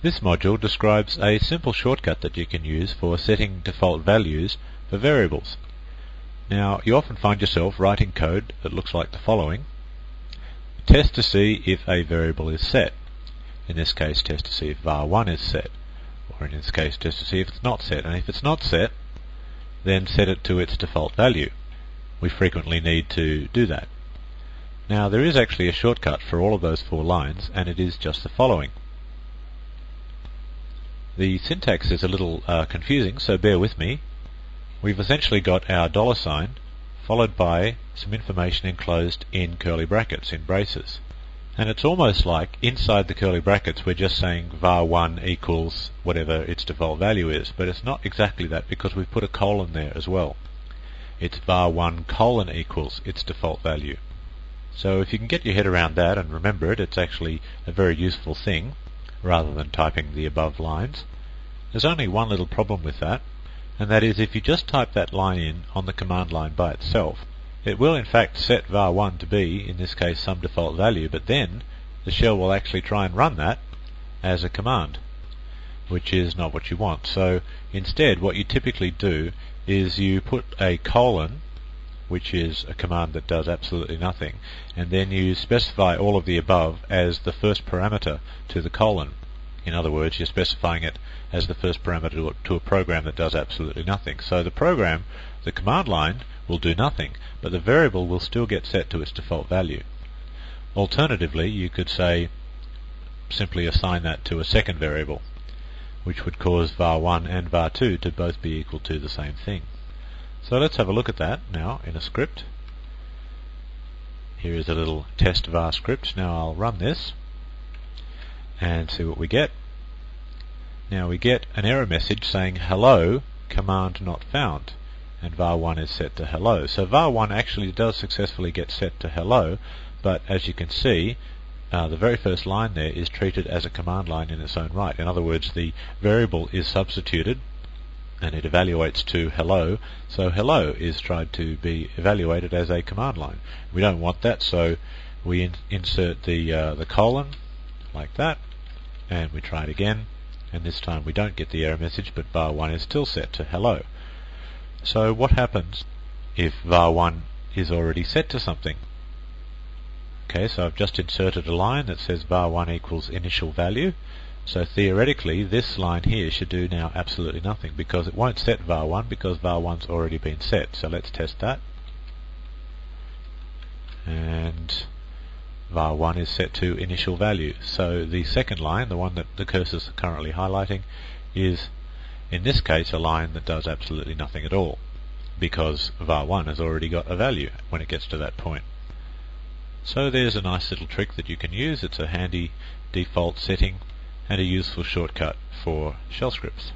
This module describes a simple shortcut that you can use for setting default values for variables. Now, you often find yourself writing code that looks like the following. Test to see if a variable is set. In this case, test to see if var1 is set. Or in this case, test to see if it's not set. And if it's not set, then set it to its default value. We frequently need to do that. Now, there is actually a shortcut for all of those 4 lines, and it is just the following. The syntax is a little confusing, so bear with me. We've essentially got our $ followed by some information enclosed in curly brackets, in braces. And it's almost like inside the curly brackets we're just saying var1 equals whatever its default value is, but it's not exactly that because we've put a colon there as well. It's var1 colon equals its default value. So if you can get your head around that and remember it, it's actually a very useful thing, rather than typing the above lines. There's only one little problem with that, and that is if you just type that line in on the command line by itself, it will in fact set var1 to be, in this case, some default value, but then the shell will actually try and run that as a command, which is not what you want. So instead what you typically do is you put a colon, which is a command that does absolutely nothing, and then you specify all of the above as the first parameter to the colon. In other words, you're specifying it as the first parameter to a program that does absolutely nothing. So the program, the command line, will do nothing, but the variable will still get set to its default value. Alternatively, you could say simply assign that to a second variable, which would cause var1 and var2 to both be equal to the same thing. So let's have a look at that now in a script. Here is a little test var script. Now I'll run this and see what we get. Now we get an error message saying hello, command not found, and var1 is set to hello. So var1 actually does successfully get set to hello, but as you can see, the very first line there is treated as a command line in its own right. In other words, the variable is substituted and it evaluates to hello, so hello is tried to be evaluated as a command line. We don't want that, so we insert the colon like that, and we try it again, and this time we don't get the error message, but var1 is still set to hello. So what happens if var1 is already set to something? Okay, so I've just inserted a line that says var1 equals initial value. So theoretically this line here should do now absolutely nothing because it won't set var1 because var1's already been set. So let's test that. And var1 is set to initial value. So the second line, the one that the cursor's currently highlighting, is in this case a line that does absolutely nothing at all because var1 has already got a value when it gets to that point. So there's a nice little trick that you can use. It's a handy default setting and a useful shortcut for shell scripts.